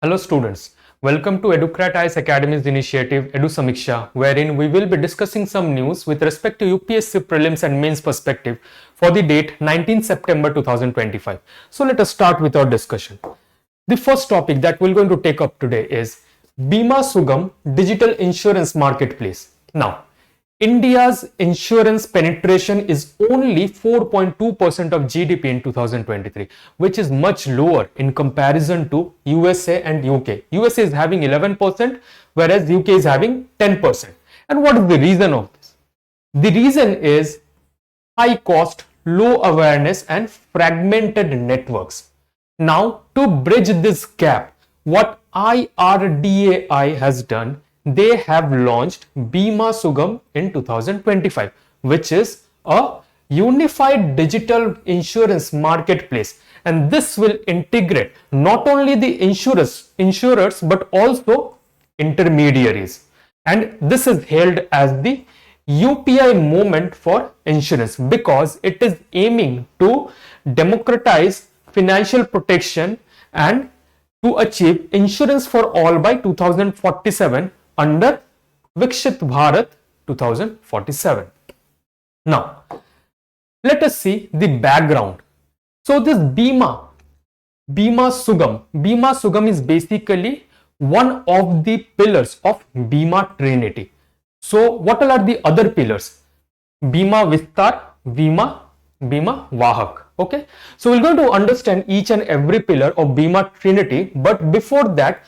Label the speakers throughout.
Speaker 1: Hello students, welcome to Educrat IAS Academy's initiative Edu-Samiksha, wherein we will be discussing some news with respect to UPSC Prelims and Mains perspective for the date 19 September 2025. So let us start with our discussion. The first topic that we're going to take up today is Bima Sugam Digital Insurance Marketplace. Now, India's insurance penetration is only 4.2% of GDP in 2023, which is much lower in comparison to USA and UK. USA is having 11%, whereas UK is having 10%. And what is the reason of this? The reason is high cost, low awareness, and fragmented networks. Now, to bridge this gap, what IRDAI has done, they have launched Bima Sugam in 2025, which is a unified digital insurance marketplace. And this will integrate not only the insurers but also intermediaries. And this is hailed as the UPI moment for insurance because it is aiming to democratize financial protection and to achieve insurance for all by 2047 under Vikshit Bharat 2047. Now, let us see the background. So this Bima Sugam is basically one of the pillars of Bima Trinity. So what are the other pillars? Bima Vistar, Bima Vahak. Okay, so we're going to understand each and every pillar of Bima Trinity, but before that,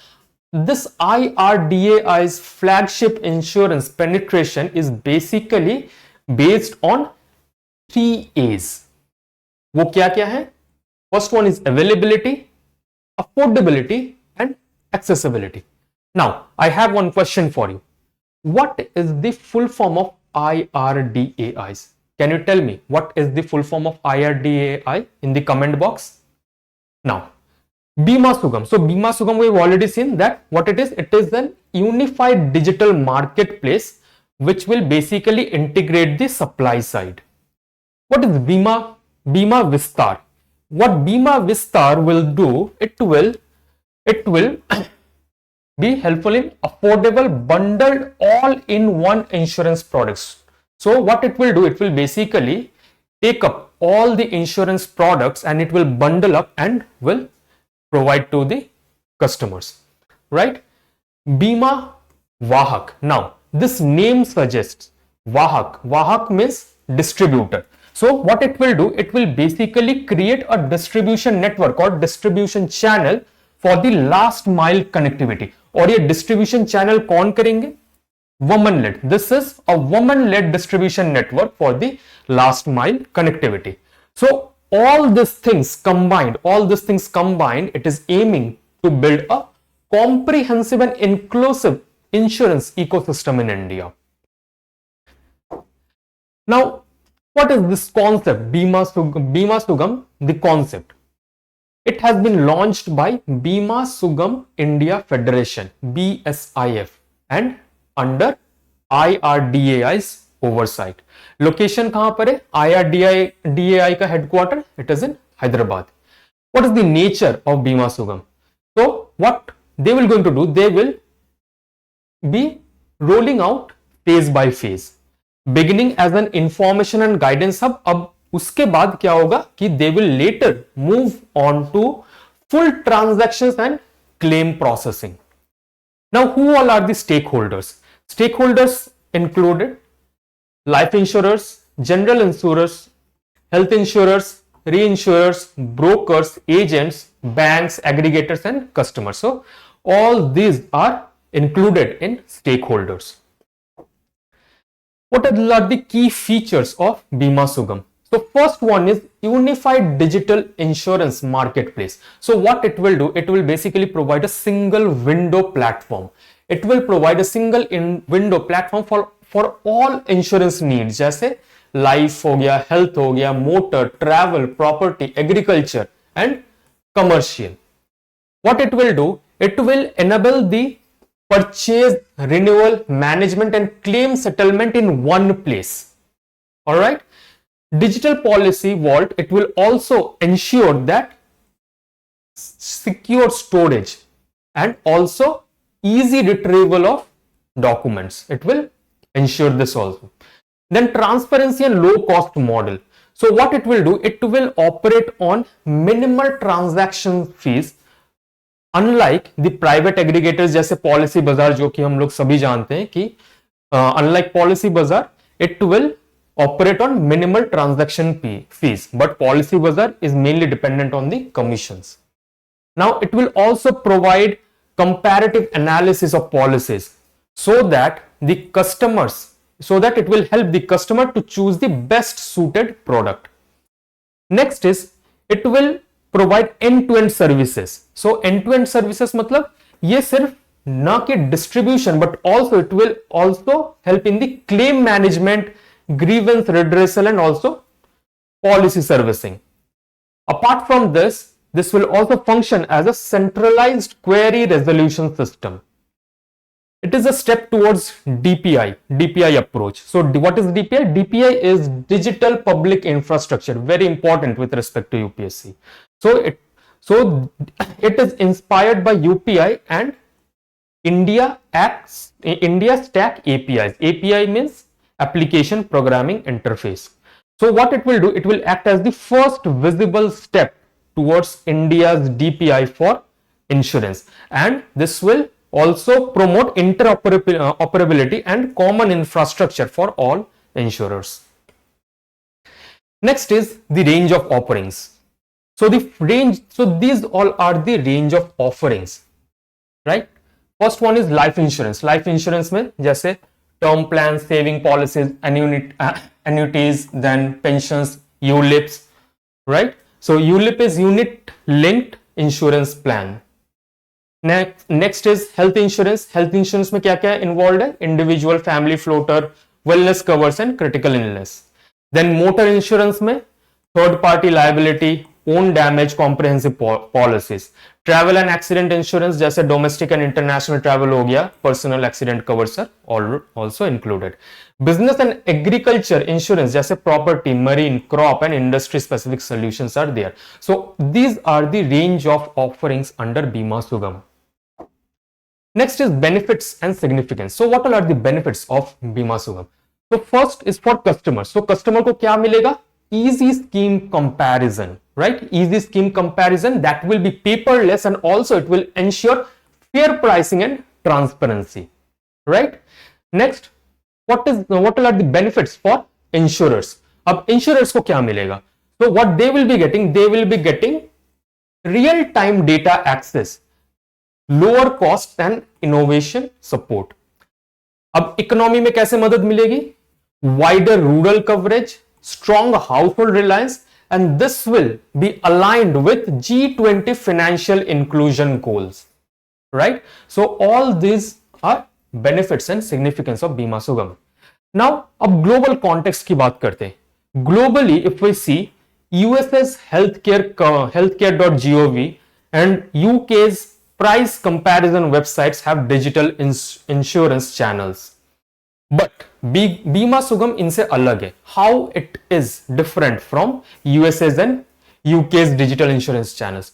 Speaker 1: this IRDAI's flagship insurance penetration is basically based on 3 A's. वो क्या है? First one is availability, affordability, and accessibility. Now, I have one question for you. What is the full form of IRDAI's? Can you tell me what is the full form of IRDAI in the comment box? Now, Bima Sugam. So Bima Sugam, we've already seen that what it is an unified digital marketplace which will basically integrate the supply side. What is Bima Vistar? What Bima Vistar will do, it will be helpful in affordable bundled all-in-one insurance products. So what it will do, it will basically take up all the insurance products and it will bundle up and will provide to the customers, right? Bima Vahak. Now, this name suggests Vahak. Vahak means distributor. So what it will do, it will basically create a distribution network or distribution channel for the last mile connectivity. और ये distribution channel कौन करेंगे? Woman led. This is a woman led distribution network for the last mile connectivity. So all these things combined, it is aiming to build a comprehensive and inclusive insurance ecosystem in India. Now, what is this concept? Bima Sugam, the concept. It has been launched by Bima Sugam India Federation, BSIF, and under IRDAI's oversight. Location कहां पर है? IRDAI का headquarter, it is in Hyderabad. What is the nature of Bima Sugam? So what they will going to do, they will be rolling out phase by phase, beginning as an information and guidance hub. अब उसके बाद क्या होगा कि they will later move on to full transactions and claim processing. Now, who all are the stakeholders? Stakeholders included life insurers, general insurers, health insurers, reinsurers, brokers, agents, banks, aggregators, and customers. So all these are included in stakeholders. What are the key features of Bima Sugam? So first one is unified digital insurance marketplace. So what it will do, it will basically provide a single window platform. It will provide a single window platform for all insurance needs, जैसे life हो गया, health हो गया, motor, travel, property, agriculture, and commercial. What it will do, it will enable the purchase, renewal, management, and claim settlement in one place. All right. Digital policy vault, it will also ensure that secure storage and also easy retrieval of documents. It will ensure this also. Then transparency and low cost model. So what it will do, it will operate on minimal transaction fees, unlike the private aggregators जैसे policy बाजार, जो कि हम लोग सभी जानते हैं कि अनलाइक पॉलिसी बाजार, it will operate on minimal transaction fees, but policy bazaar is mainly dependent on the commissions. Now it will also provide comparative analysis of policies so that it will help the customer to choose the best suited product. Next is it will provide end-to-end services. So end-to-end services मतलब ये सिर्फ ना कि distribution, but also it will also help in the claim management, grievance redressal and also policy servicing. Apart from this, this will also function as a centralized query resolution system. It is a step towards DPI approach. So what is DPI? DPI is digital public infrastructure, very important with respect to UPSC. So it is inspired by UPI and India Stack APIs. API means application programming interface. So what it will do, it will act as the first visible step towards India's DPI for insurance, and this will also promote interoperability and common infrastructure for all insurers. Next is the range of offerings. So these all are the range of offerings, right? First one is life insurance. Life insurance में जैसे term plans, saving policies, annuities, then pensions, ULIPs, right? So ULIP is unit linked insurance plan. Next is health insurance. Health insurance में क्या क्या involved है? Individual, family floater, wellness covers and critical illness. Then motor insurance में third party liability, own damage comprehensive policies. Travel and accident insurance जैसे domestic and international travel हो गया, personal accident covers are also included. Business and agriculture insurance जैसे property, marine, crop and industry specific solutions are there. So these are the range of offerings under Bima Sugam. Next is benefits and significance. So what are the benefits of Bima Sugam? So first is for customers. So customer को क्या मिलेगा? Easy scheme comparison, right? Easy scheme comparison that will be paperless, and also it will ensure fair pricing and transparency, right? Next, what are the benefits for insurers? अब insurers को क्या मिलेगा? So what they will be getting real time data access, lower cost and innovation support. अब economy में कैसे मदद मिलेगी? Wider rural coverage, strong household reliance, and this will be aligned with G20 financial inclusion goals, right? So all these are benefits and significance of Bima Sugam. Now अब global context की बात करते हैं. Globally, if we see US's healthcare.gov and UK's price comparison websites have digital insurance channels. But Bima Sugam इनसे अलग है. How it is different from US's and UK's digital insurance channels?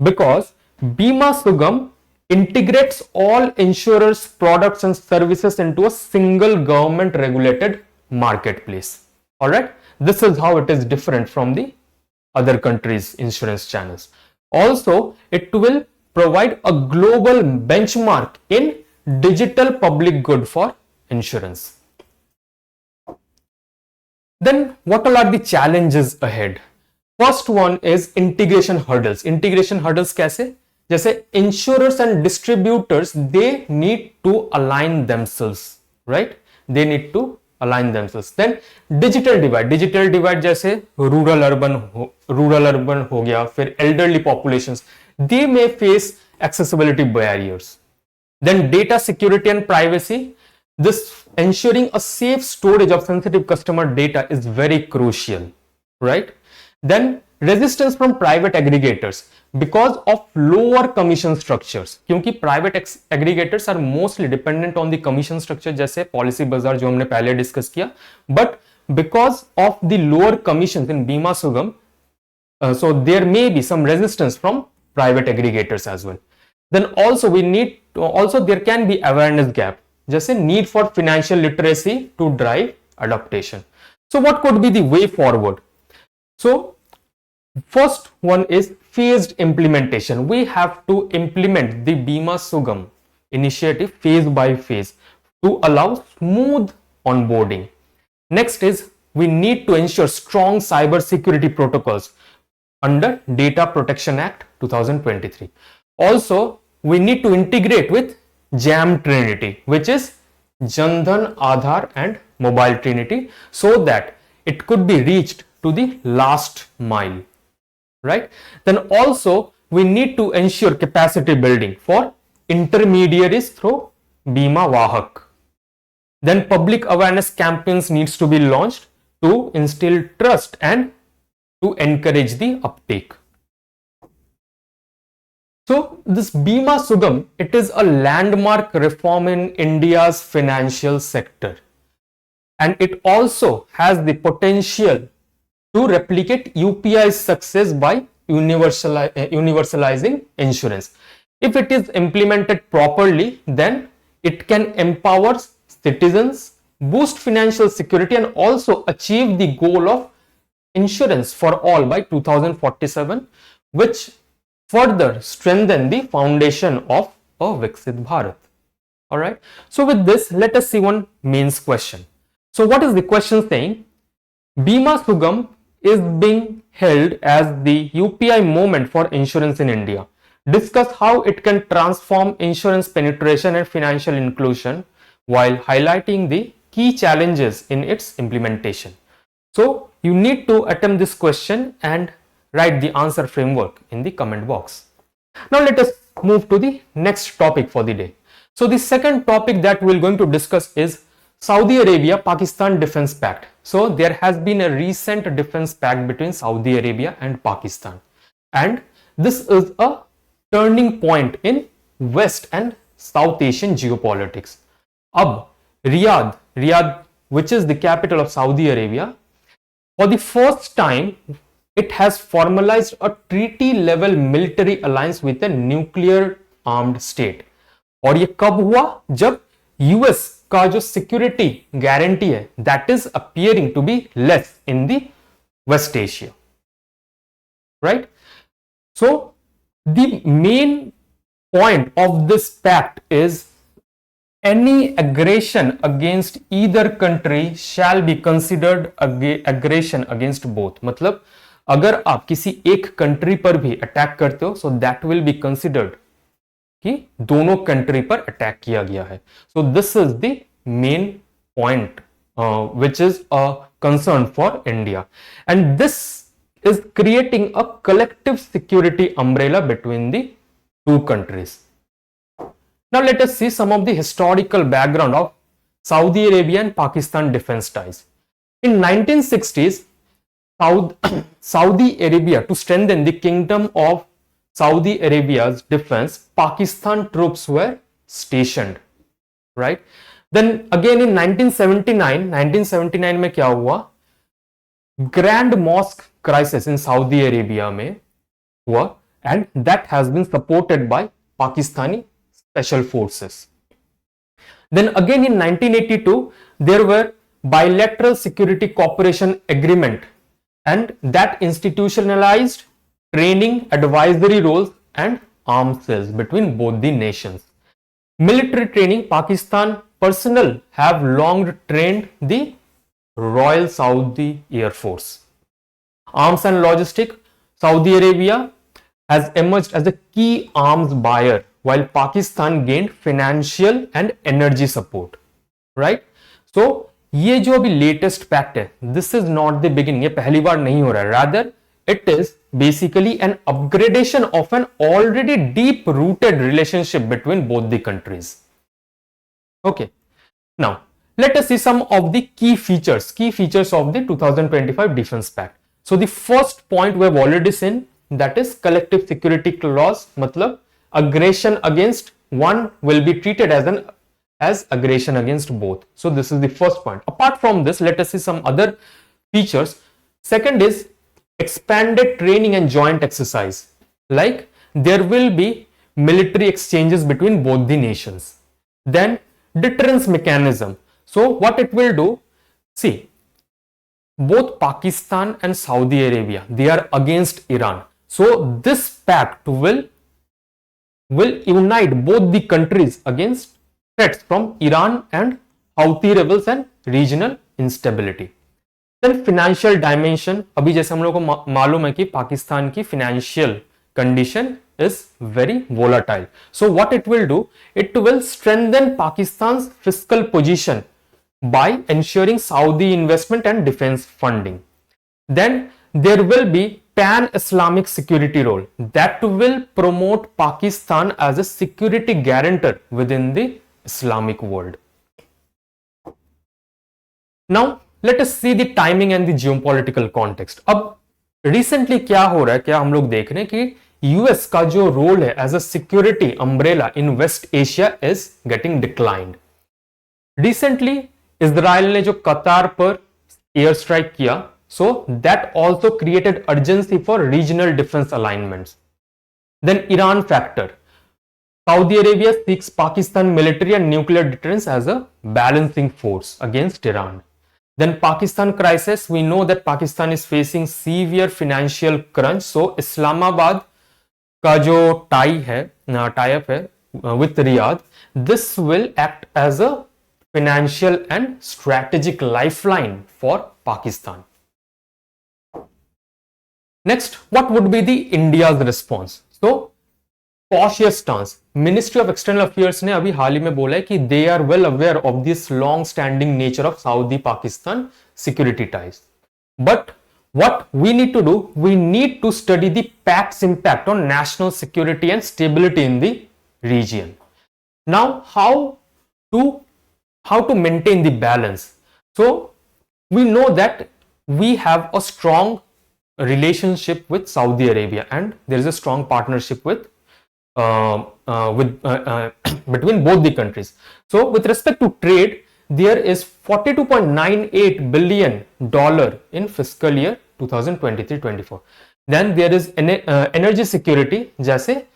Speaker 1: Because Bima Sugam integrates all insurers' products and services into a single government regulated marketplace. All right. This is how it is different from the other countries' insurance channels. Also, it will provide a global benchmark in digital public good for insurance. Then what all are the challenges ahead? First one is integration hurdles. Integration hurdles कैसे? जैसे insurers and distributors, they need to align themselves, right? They need to align themselves. Then digital divide जैसे rural urban हो गया, फिर elderly populations, they may face accessibility barriers. Then data security and privacy. This ensuring a safe storage of sensitive customer data is very crucial, right? Then resistance from private aggregators because of lower commission structures. क्योंकि private aggregators are mostly dependent on the commission structure जैसे policy bazaar जो हमने पहले discuss किया, but because of the lower commissions in Bima Sugam, so there may be some resistance from private aggregators as well. Then also we need to, also there can be awareness gap, just a need for financial literacy to drive adaptation. So what could be the way forward? So first one is phased implementation. We have to implement the Bima Sugam initiative phase by phase to allow smooth onboarding. Next is we need to ensure strong cyber security protocols under Data Protection Act 2023. Also, we need to integrate with JAM Trinity, which is Jandhan, Aadhaar and Mobile Trinity, so that it could be reached to the last mile, right? Then also we need to ensure capacity building for intermediaries through Bima Vahak. Then public awareness campaigns needs to be launched to instill trust and to encourage the uptake. So this Bima Sugam, it is a landmark reform in India's financial sector, and it also has the potential to replicate UPI's success by universalizing insurance. If it is implemented properly, then it can empower citizens, boost financial security and also achieve the goal of insurance for all by 2047, which further strengthen the foundation of a Viksit Bharat. Alright, so with this, let us see one mains question. So what is the question saying? Bima Sugam is being held as the UPI moment for insurance in India. Discuss how it can transform insurance penetration and financial inclusion while highlighting the key challenges in its implementation. So you need to attempt this question and write the answer framework in the comment box. Now let us move to the next topic for the day. So the second topic that we're going to discuss is Saudi Arabia-Pakistan Defense Pact. So there has been a recent defense pact between Saudi Arabia and Pakistan, and this is a turning point in West and South Asian geopolitics. Ab Riyadh, which is the capital of Saudi Arabia, for the first time it has formalized a treaty level military alliance with a nuclear armed state. और ये कब हुआ? जब US का जो security guarantee है that is appearing to be less in the West Asia, right? So the main point of this pact is any aggression against either country shall be considered aggression against both. मतलब अगर आप किसी एक country पर भी attack करते हो, so that will be considered कि दोनों कंट्री पर अटैक किया गया है. So this is the main point which is a concern for India, and this is creating a collective security umbrella between the two countries. Now let us see some of the historical background of Saudi Arabia and Pakistan defense ties. In 1960s, Saudi Arabia, to strengthen the kingdom of Saudi Arabia's defense, Pakistan troops were stationed, right? Then again in 1979 में क्या हुआ? Grand Mosque crisis in Saudi Arabia में हुआ, and that has been supported by Pakistani special forces. Then again in 1982 there were bilateral security cooperation agreement, and that institutionalized training, advisory roles and arms sales between both the nations. Military training, Pakistan personnel have long trained the Royal Saudi Air Force. Arms and logistics, Saudi Arabia has emerged as a key arms buyer while Pakistan gained financial and energy support, right? So ये जो अभी latest pact है, this is not the beginning, ये पहली बार नहीं हो रहा है, rather it is basically an upgradation of an already deep rooted relationship between both the countries. Okay, now let us see some of the key features of the 2025 defense pact. So the first point we have already seen, that is collective security clause, matlab aggression against one will be treated as aggression against both. So this is the first point. Apart from this, let us see some other features. Second is expanded training and joint exercise. Like there will be military exchanges between both the nations. Then deterrence mechanism. So what it will do, see, both Pakistan and Saudi Arabia, they are against Iran. So this pact will unite both the countries against threats from Iran and Houthi rebels and regional instability. Then financial dimension, अभी जैसे हम लोग को मालूम है कि पाकिस्तान की financial condition is very volatile. So what it will do, it will strengthen Pakistan's fiscal position by ensuring Saudi investment and defense funding. Then there will be pan-Islamic security role that will promote Pakistan as a security guarantor within the Islamic world. Now let us see the timing and the geopolitical context. अब recently क्या हो रहा है, क्या हम लोग देख रहे हैं कि यूएस का जो रोल है as a security umbrella in West Asia is getting declined. Recently Israel ने जो कतार पर एयर स्ट्राइक किया, so that also created urgency for regional defense alignments. Then Iran factor. Saudi Arabia seeks Pakistan military and nuclear deterrence as a balancing force against Iran. Then Pakistan crisis, we know that Pakistan is facing severe financial crunch, so Islamabad का जो tie up है with Riyadh, this will act as a financial and strategic lifeline for Pakistan. Next, what would be the India's response? So, cautious stance. Ministry of External Affairs ने अभी हाल ही में बोला है कि they are well aware of this long-standing nature of Saudi-Pakistan security ties. But what we need to do, we need to study the pact's impact on national security and stability in the region. Now, how to maintain the balance? So, we know that we have a strong relationship with Saudi Arabia and there is a strong partnership with between both the countries. So with respect to trade, there is $42.98 billion in fiscal year 2023-24. Then there is energy security, जैसे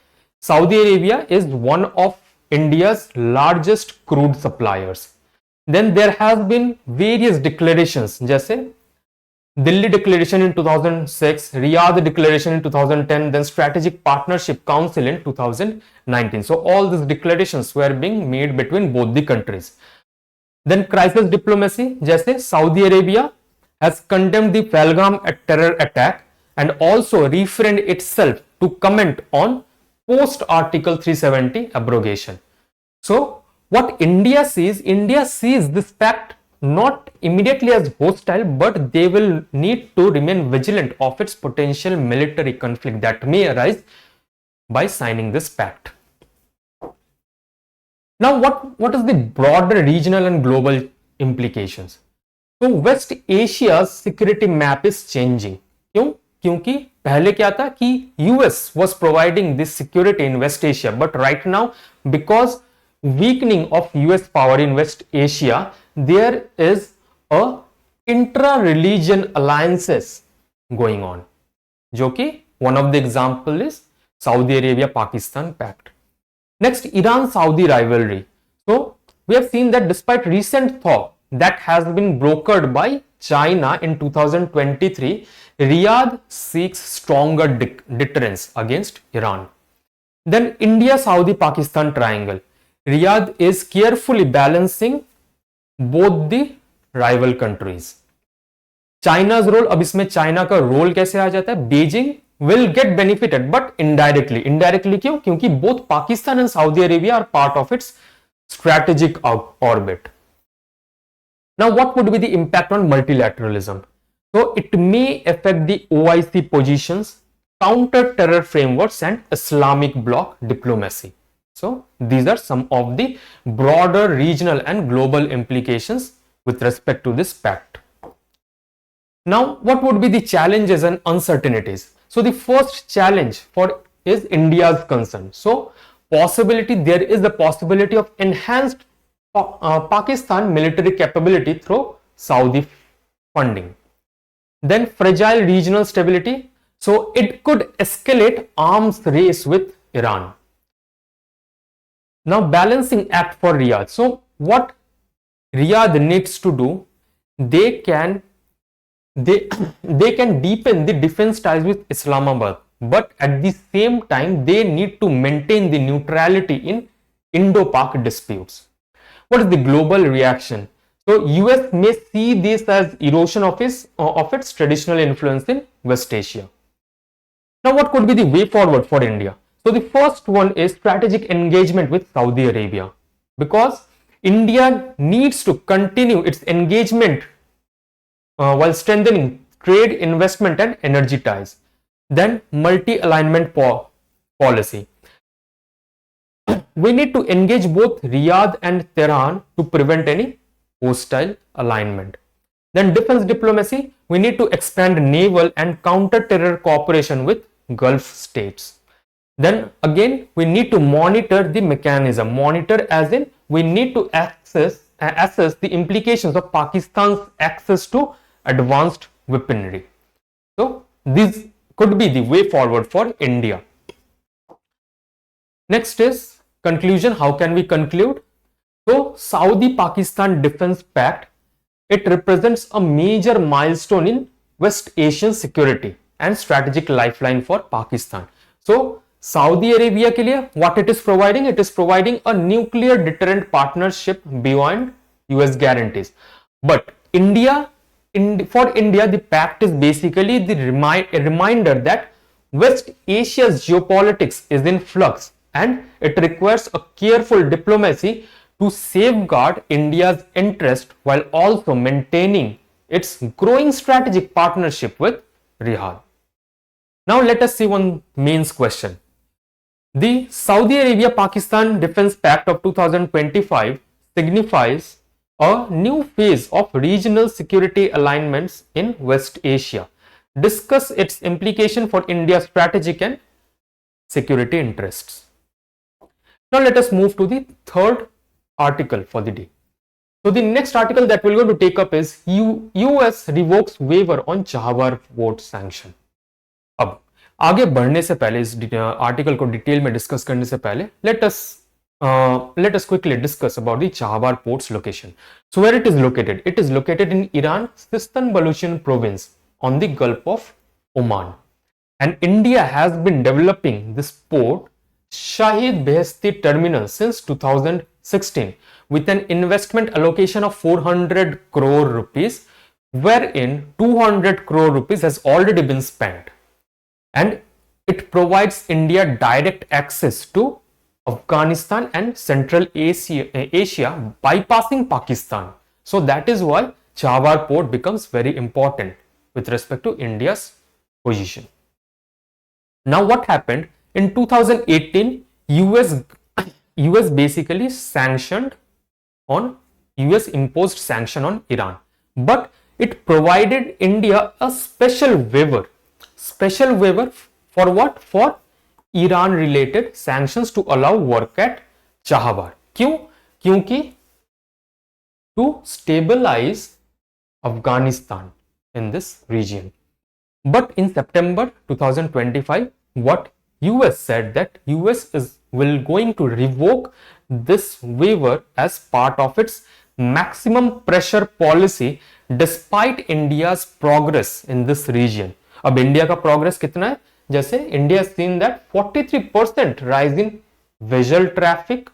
Speaker 1: Saudi Arabia is one of India's largest crude suppliers. Then there has been various declarations, जैसे Delhi Declaration in 2006, Riyadh Declaration in 2010, then Strategic Partnership Council in 2019. So all these declarations were being made between both the countries. Then crisis diplomacy, जैसे Saudi Arabia has condemned the Pahalgam terror attack and also refrained itself to comment on post Article 370 abrogation. So what India sees this fact not immediately as hostile, but they will need to remain vigilant of its potential military conflict that may arise by signing this pact. Now, what is the broader regional and global implications? So, West Asia's security map is changing. क्यों? क्योंकि पहले क्या था कि US was providing this security in West Asia, but right now, because weakening of US power in West Asia, there is a intra-religion alliances going on, जो कि one of the example is Saudi Arabia-Pakistan pact. Next, Iran-Saudi rivalry. So we have seen that despite recent thaw that has been brokered by China in 2023, Riyadh seeks stronger deterrence against Iran. Then India-Saudi-Pakistan triangle. Riyadh is carefully balancing both the rival countries. China's role, अब इसमें China का role कैसे आ जाता है? Beijing will get benefited but indirectly. क्यों? क्योंकि both Pakistan and Saudi Arabia are part of its strategic orbit. Now what would be the impact on multilateralism? So it may affect the OIC positions, counter-terror frameworks and Islamic bloc diplomacy. So these are some of the broader regional and global implications with respect to this pact. Now, what would be the challenges and uncertainties? So the first challenge is India's concern. So there is the possibility of enhanced Pakistan military capability through Saudi funding. Then fragile regional stability. So it could escalate arms race with Iran. Now, balancing act for Riyadh. So, what Riyadh needs to do, they can they they can deepen the defense ties with Islamabad, but at the same time they need to maintain the neutrality in Indo-Pak disputes. What is the global reaction? So US may see this as erosion of its traditional influence in West Asia. Now, what could be the way forward for India? So the first one is strategic engagement with Saudi Arabia, because India needs to continue its engagement while strengthening trade, investment, and energy ties. Then, multi-alignment policy. We need to engage both Riyadh and Tehran to prevent any hostile alignment. Then, defense diplomacy. We need to expand naval and counter-terror cooperation with Gulf states. Then again, we need to monitor the mechanism. Monitor as in we need to assess the implications of Pakistan's access to advanced weaponry. So this could be the way forward for India. Next is conclusion. How can we conclude? So Saudi-Pakistan Defense Pact, it represents a major milestone in West Asian security and strategic lifeline for Pakistan. So Saudi Arabia के लिए what it is providing? It is providing a nuclear deterrent partnership beyond US guarantees. But for India, the pact is basically a reminder that West Asia's geopolitics is in flux and it requires a careful diplomacy to safeguard India's interest while also maintaining its growing strategic partnership with Riyadh. Now let us see one mains question. The Saudi Arabia-Pakistan Defense Pact of 2025 signifies a new phase of regional security alignments in West Asia. Discuss its implication for India's strategic and security interests. Now let us move to the third article for the day. So the next article that we're going to take up is US revokes waiver on Chahar port sanction. अब आगे बढ़ने से पहले, इस article को detail में discuss करने से पहले, let us quickly discuss about the Chahar port's location. So where it is located? It is located in Iran, Sistan Baluchistan province on the Gulf of Oman. And India has been developing this port, Shahid Beheshti terminal, since 2016 with an investment allocation of 400 crore rupees, wherein 200 crore rupees has already been spent. And it provides India direct access to Afghanistan and Central Asia bypassing Pakistan. So that is why Chahar port becomes very important with respect to India's position. Now what happened? In 2018, US basically US imposed sanction on Iran, but it provided India a special waiver for what? For Iran related sanctions to allow work at Chahar. क्यों? क्योंकि to stabilize Afghanistan in this region. But in September 2025, what US said that US will going to revoke this waiver as part of its maximum pressure policy despite India's progress in this region. अब India का progress कितना है? जैसे India seen that 43% rise in visual traffic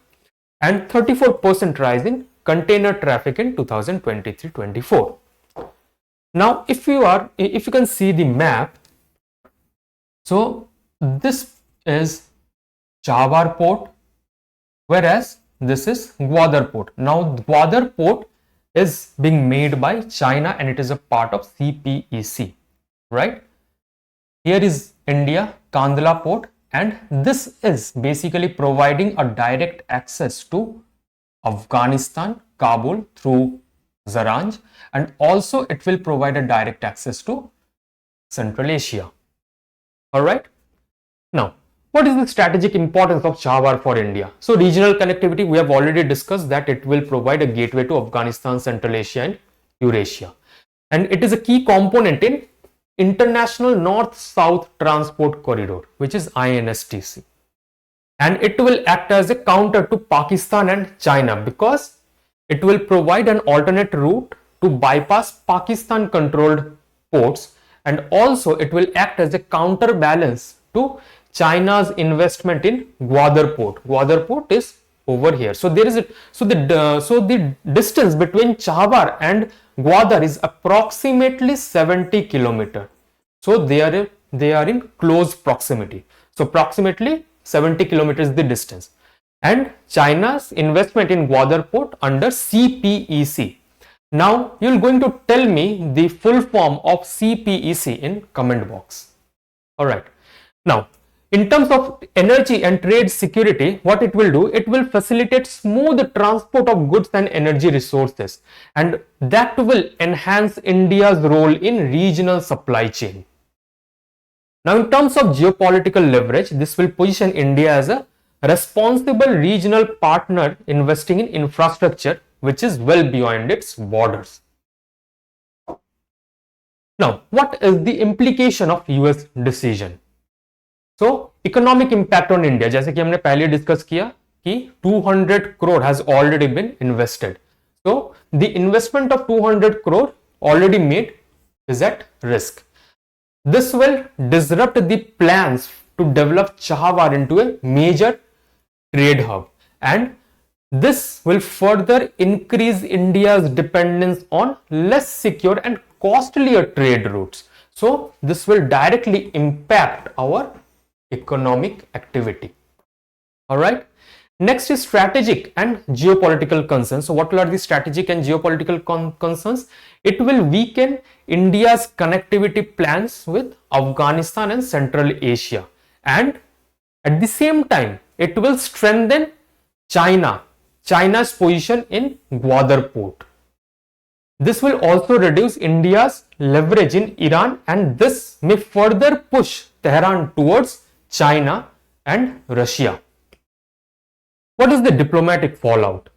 Speaker 1: and 34% rise in container traffic in 2023-24. Now, if you can see the map, so this is Chahar port, whereas this is Gwadar port. Now, Gwadar port is being made by China and it is a part of CPEC, right? Here is India, Kandla port, and this is basically providing a direct access to Afghanistan, Kabul through Zaranj, and also it will provide a direct access to Central Asia. Alright. Now, what is the strategic importance of Chahar for India? So, regional connectivity, we have already discussed that it will provide a gateway to Afghanistan, Central Asia and Eurasia. And it is a key component in International North-South Transport Corridor, which is INSTC. and it will act as a counter to Pakistan and China because it will provide an alternate route to bypass Pakistan controlled ports, and also it will act as a counterbalance to China's investment in Gwadar port. Gwadar port is over here. So there is a, so the distance between Chhabar and Gwadar is approximately 70 kilometer. So they are in close proximity. So approximately 70 kilometers the distance. And China's investment in Gwadar port under CPEC. Now you're going to tell me the full form of CPEC in comment box. All right. Now, in terms of energy and trade security, what it will do, it will facilitate smooth transport of goods and energy resources, and that will enhance India's role in regional supply chain. Now, in terms of geopolitical leverage, this will position India as a responsible regional partner investing in infrastructure which is well beyond its borders. Now, what is the implication of US decision? So, economic impact on India, जैसे कि हमने पहले discuss किया कि 200 crore has already been invested. So, the investment of 200 crore already made is at risk. This will disrupt the plans to develop Chhabar into a major trade hub, and this will further increase India's dependence on less secure and costlier trade routes. So, this will directly impact our economic activity. All right. Next is strategic and geopolitical concerns. So what are the strategic and geopolitical concerns? It will weaken India's connectivity plans with Afghanistan and Central Asia, and at the same time it will strengthen China's position in Gwadar port. This will also reduce India's leverage in Iran, and this may further push Tehran towards China and Russia. What is the diplomatic fallout?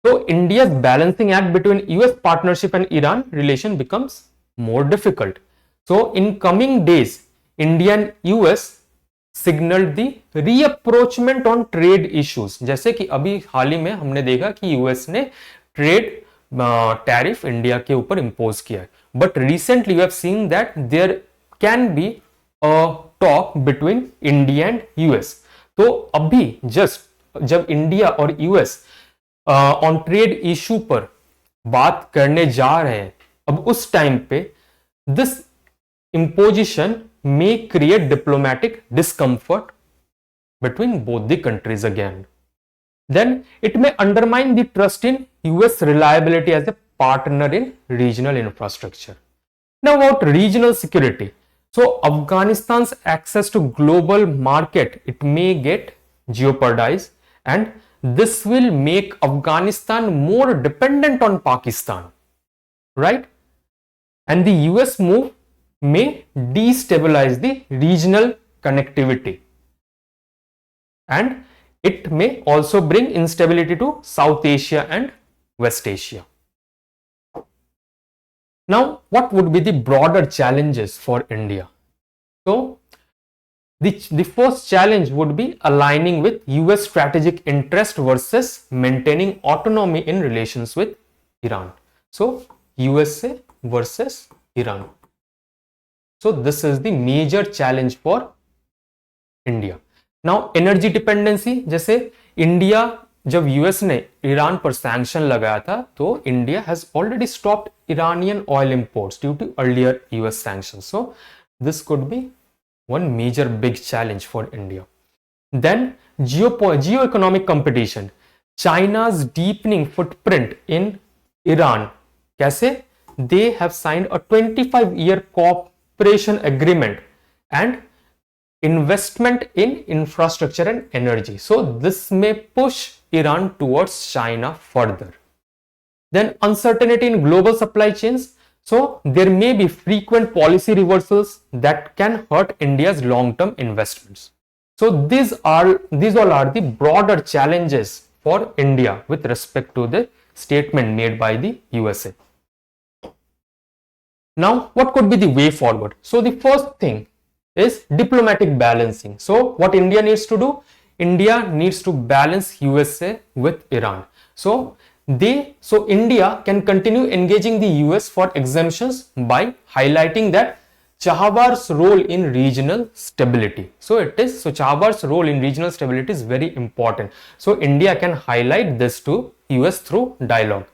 Speaker 1: So India's balancing act between US partnership and Iran relation becomes more difficult. So in coming days, India and US signaled the reapproachment on trade issues. जैसे कि अभी हाल ही में हमने देखा कि US ने trade tariff India के ऊपर इम्पोज किया है. But recently we have seen that there can be a talk between India and US. तो अभी जस्ट जब इंडिया और यूएस ऑन ट्रेड इशू पर बात करने जा रहे हैं, अब उस टाइम पे this imposition may create diplomatic discomfort between both the countries again. Then it may undermine the trust in US reliability as a partner in regional infrastructure. Now about regional security. So Afghanistan's access to global market, it may get jeopardized, and this will make Afghanistan more dependent on Pakistan, right? And the US move may destabilize the regional connectivity, and it may also bring instability to South Asia and West Asia. Now, what would be the broader challenges for India? So, the first challenge would be aligning with US strategic interest versus maintaining autonomy in relations with Iran. So, USA versus Iran. So, this is the major challenge for India. Now, energy dependency, जैसे India जब US ने Iran पर sanction लगाया था, तो India has already stopped Iranian oil imports due to earlier US sanction. So this could be one major big challenge for India. Then geo-economic competition. China's deepening footprint in Iran. कैसे? They have signed a 25-year cooperation agreement and investment in infrastructure and energy. So this may push Iran towards China further. Then uncertainty in global supply chains. So there may be frequent policy reversals that can hurt India's long-term investments. So these all are the broader challenges for India with respect to the statement made by the USA. Now, what could be the way forward? So the first thing is diplomatic balancing. So what India needs to do? India needs to balance USA with Iran. So India can continue engaging the US for exemptions by highlighting that Chahabar's role in regional stability. So Chahabar's role in regional stability is very important. So India can highlight this to US through dialogue.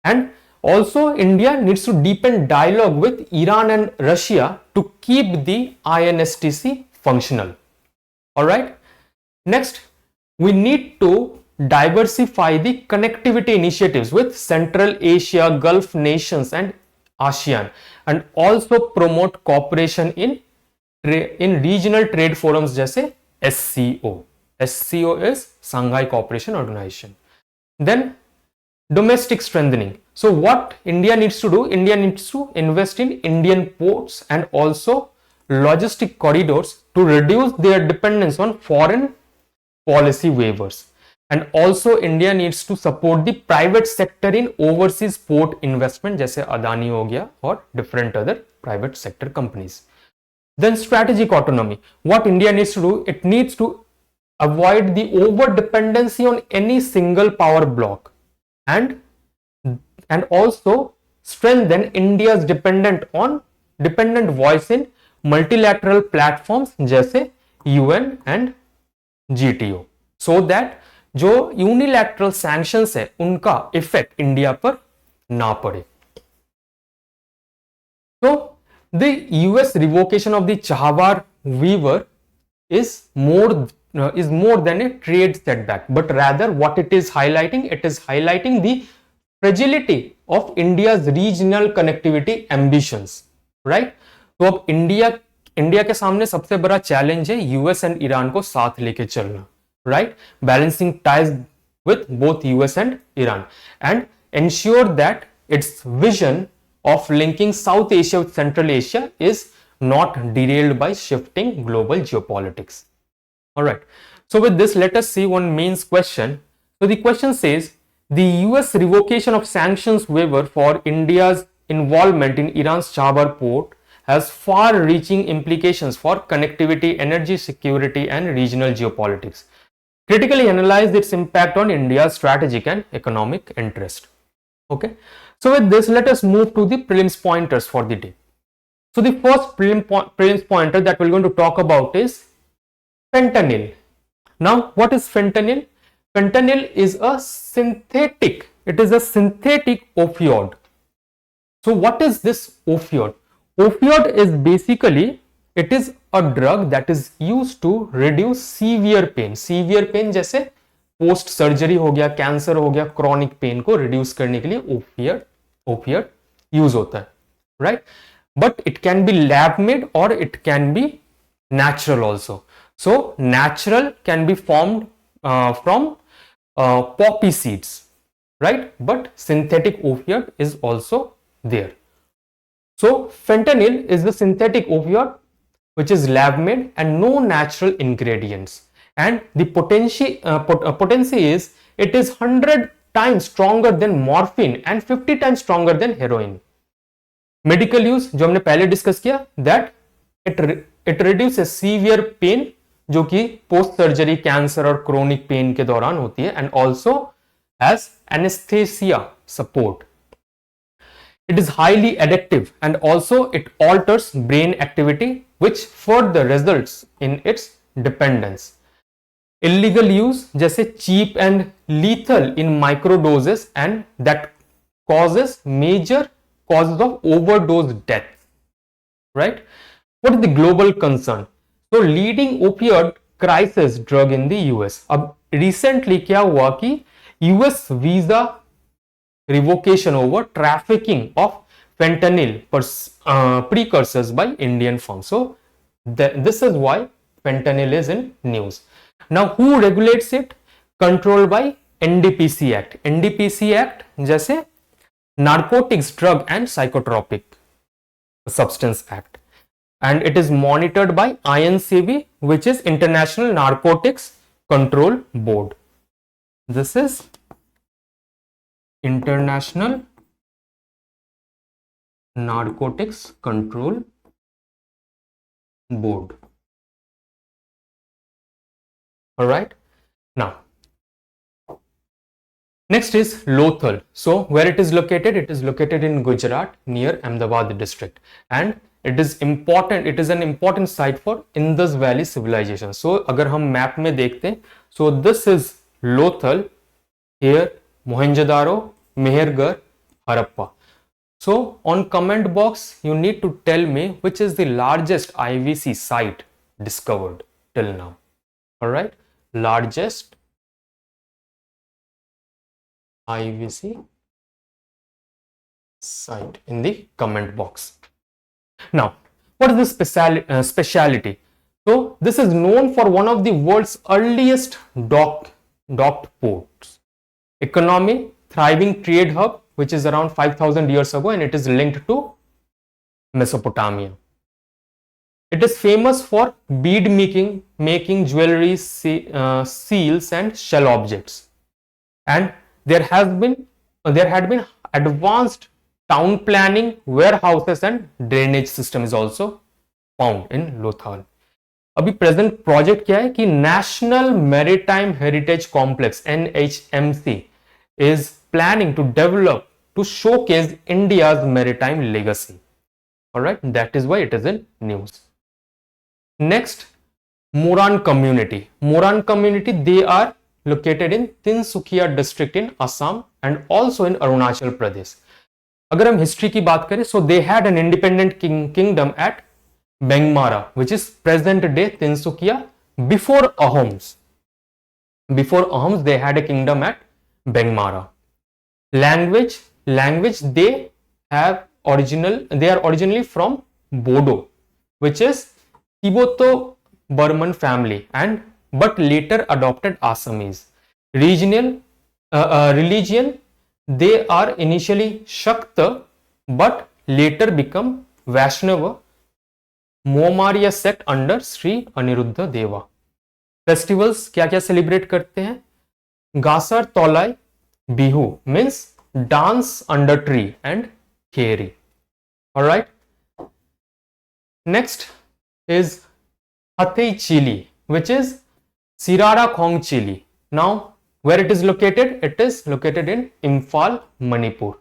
Speaker 1: And also India needs to deepen dialogue with Iran and Russia to keep the INSTC functional. Alright. Next, we need to diversify the connectivity initiatives with Central Asia, Gulf nations and ASEAN, and also promote cooperation in regional trade forums जैसे SCO. SCO is Shanghai Cooperation Organization. Then domestic strengthening. So what India needs to do? India needs to invest in Indian ports and also logistic corridors to reduce their dependence on foreign policy waivers. And also India needs to support the private sector in overseas port investment जैसे अदानी हो गया और different other private sector companies. Then strategic autonomy. What India needs to do? It needs to avoid the over dependency on any single power block and also strengthen India's dependent voice in multilateral platforms जैसे UN and GTO, so that जो unilateral sanctions है उनका effect India पर ना पड़े. So the US revocation of the Chahar waiver is more than a trade setback, but rather what it is highlighting the fragility of India's regional connectivity ambitions, right? तो अब India के सामने सबसे बड़ा challenge है यूएस एंड ईरान को साथ लेके चलना, right? Balancing ties with both US and Iran and ensure that its vision of linking South Asia with Central Asia is not derailed by shifting global geopolitics. Alright, so with this, let us see one mains question. So the question says, the US revocation of sanctions waiver for India's involvement in Iran's Chabahar port has far-reaching implications for connectivity, energy security and regional geopolitics. Critically analyze its impact on India's strategic and economic interest. Okay, so with this, let us move to the prelims pointers for the day. So the first prelims pointer that we're going to talk about is fentanyl. Now, what is fentanyl? Fentanyl is a synthetic opioid. So what is this opioid? Opioid is basically, it is a drug that is used to reduce severe pain. Severe pain जैसे post surgery हो गया, cancer हो गया, chronic pain को reduce करने के लिए opioid use होता है, right? But it can be lab made और it can be natural also. So natural can be formed from poppy seeds, right? But synthetic opioid is also there. So fentanyl is the synthetic opioid which is lab made and no natural ingredients, and the potency is it is 100 times stronger than morphine and 50 times stronger than heroin. Medical use जो हमने पहले discuss किया, that it reduces severe pain जो कि post surgery cancer और chronic pain के दौरान होती है, and also has anesthesia support. It is highly addictive and also it alters brain activity which further results in its dependence. Illegal use जैसे cheap and lethal in microdoses and that causes major causes of overdose death, right? What is the global concern? So leading opioid crisis drug in the US. अब recently क्या हुआ कि US visa revocation over trafficking of fentanyl precursors by Indian firms. So this is why fentanyl is in news. Now who regulates it? Controlled by NDPC Act. NDPC Act जैसे Narcotics, Drug and Psychotropic Substance Act, and it is monitored by INCB, which is International Narcotics Control Board. This is International Narcotics Control Board. All right. Now, next is Lothal. So, where it is located? It is located in Gujarat near Ahmedabad district, and it is important. It is an important site for Indus Valley civilization. So, अगर हम map में देखते हैं, so this is Lothal, here Mohenjo-daro, Mehergarh, Harappa. So on comment box, you need to tell me which is the largest IVC site discovered till now. All right, largest IVC site in the comment box. Now, what is the speciality? So this is known for one of the world's earliest docked ports. Economy, thriving trade hub, which is around 5,000 years ago, and it is linked to Mesopotamia. It is famous for bead making jewelry, seals, and shell objects. And there had been advanced town planning, warehouses, and drainage system is also found in Lothal. अभी present project क्या है कि national maritime heritage complex NHMC is planning to develop to showcase India's maritime legacy. All right, that is why it is in news. Next, Moran community. Moran community, they are located in Tinsukia district in Assam and also in Arunachal Pradesh. अगर हम history की बात करें, so they had an independent kingdom at Bengmara, which is present day Tinsukia. Before Ahoms, they had a kingdom at Bengmara. Language, they are originally from Bodo, which is Tibeto-Burman family, but later adopted Assamese. Religion, they are initially Shakta, but later become Vaishnava Moamoria sect under Shri Aniruddha Deva. Festivals क्या क्या celebrate करते हैं? Gasor Toloi Bihu means dance under tree and Kheri. Alright, next is Hathei chilli which is Sirarakhong chilli. Now where it is located? It is located in Imphal, Manipur.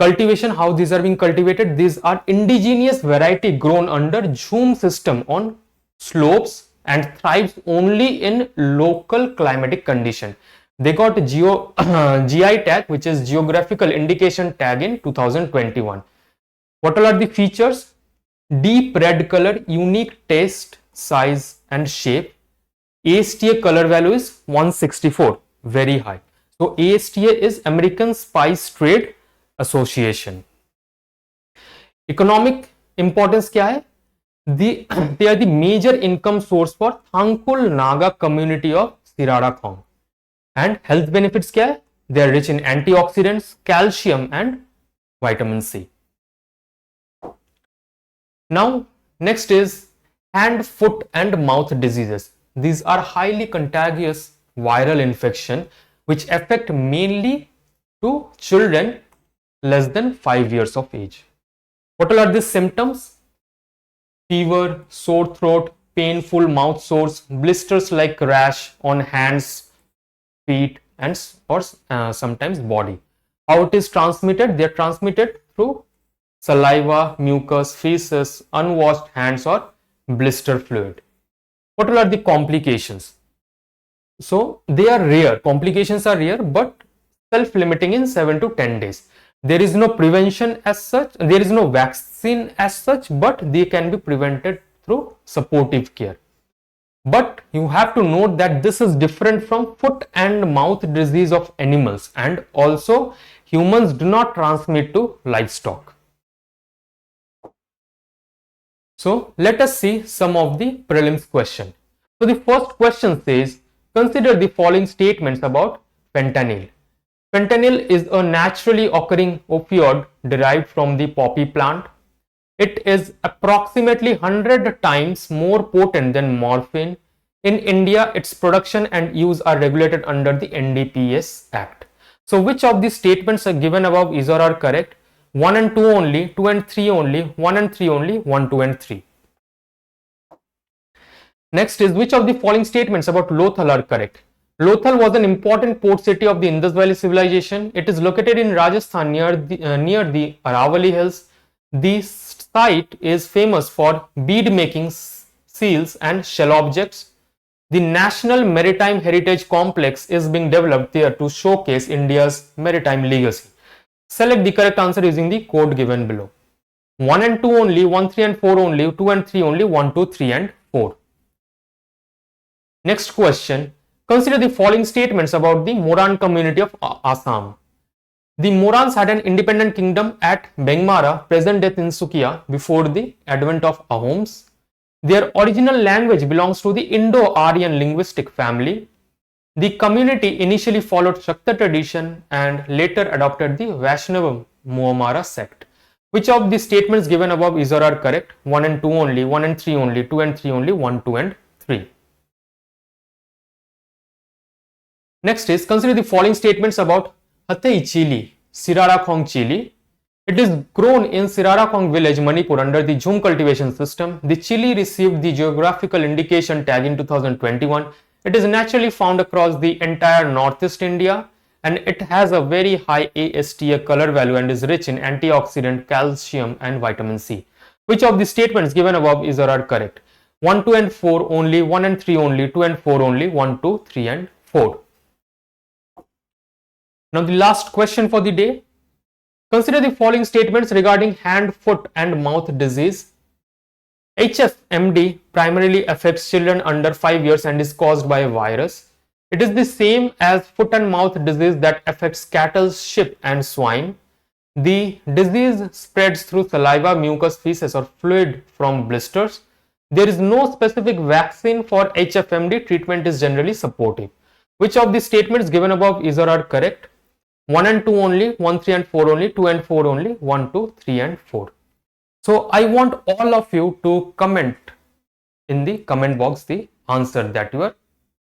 Speaker 1: Cultivation, how these are being cultivated? These are indigenous variety grown under Jhum system on slopes and thrives only in local climatic condition. They got GI tag, which is geographical indication tag, in 2021. What all are the features? Deep red color, unique taste, size and shape. ASTA color value is 164, very high. So ASTA is American Spice Trade Association. Economic importance क्या है? They are the major income source for Thangkul Naga community of Sirada Khong. And health benefits क्या है? They are rich in antioxidants, calcium and vitamin C. Now next is hand, foot and mouth diseases. These are highly contagious viral infection which affect mainly to children less than 5 years of age. What all are these symptoms? Fever, sore throat, painful mouth sores, blisters like rash on hands, feet and sometimes body. How it is transmitted? They are transmitted through saliva, mucus, feces, unwashed hands or blister fluid. What all are the complications? So they are rare. Complications are rare but self-limiting in 7 to 10 days. There is no prevention as such, there is no vaccine as such, but they can be prevented through supportive care. But you have to note that this is different from foot and mouth disease of animals, and also humans do not transmit to livestock. So let us see some of the prelims question. So the first question says, consider the following statements about fentanyl. Fentanyl is a naturally occurring opioid derived from the poppy plant. It is approximately 100 times more potent than morphine. In India, its production and use are regulated under the NDPS Act. So which of these statements are given above is or are correct? 1 and 2 only, 2 and 3 only, 1 and 3 only, 1, 2 and 3. Next is, which of the following statements about Lothal are correct? Lothal was an important port city of the Indus Valley civilization. It is located in Rajasthan near the Aravalli Hills. The site is famous for bead making, seals and shell objects. The National Maritime Heritage Complex is being developed there to showcase India's maritime legacy. Select the correct answer using the code given below. 1 and 2 only, 1, 3 and 4 only, 2 and 3 only, 1, 2, 3 and 4. Next question. Consider the following statements about the Moran community of Assam. The Morans had an independent kingdom at Bengmara, present-day Tinsukia, before the advent of Ahoms. Their original language belongs to the Indo-Aryan linguistic family. The community initially followed Shakta tradition and later adopted the Vaishnava Muamara sect. Which of the statements given above is or are correct? 1 and 2 only, 1 and 3 only, 2 and 3 only, 1, 2 and 3. Next is, consider the following statements about Hatay chili, Sirarakhong chili. It is grown in Sirarakhong village, Manipur under the Jhum cultivation system. The chili received the geographical indication tag in 2021. It is naturally found across the entire northeast India and it has a very high ASTA color value and is rich in antioxidant, calcium and vitamin C. Which of the statements given above is or are correct? 1, 2 and 4 only, 1 and 3 only, 2 and 4 only, 1, 2, 3 and 4. Now the last question for the day. Consider the following statements regarding hand, foot and mouth disease. HFMD primarily affects children under 5 years and is caused by a virus. It is the same as foot and mouth disease that affects cattle, sheep and swine. The disease spreads through saliva, mucus, feces or fluid from blisters. There is no specific vaccine for HFMD. Treatment is generally supportive. Which of the statements given above is or are correct? 1 and 2 only, 1, 3 and 4 only, 2 and 4 only, 1, 2, 3 and 4. So I want all of you to comment in the comment box the answer that you are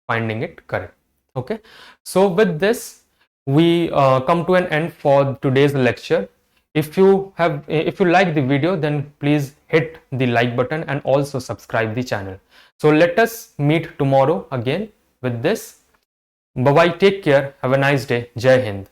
Speaker 1: finding it correct. Okay. So with this, we come to an end for today's lecture. If you like the video, then please hit the like button and also subscribe the channel. So let us meet tomorrow again with this. Bye bye. Take care. Have a nice day. Jai Hind.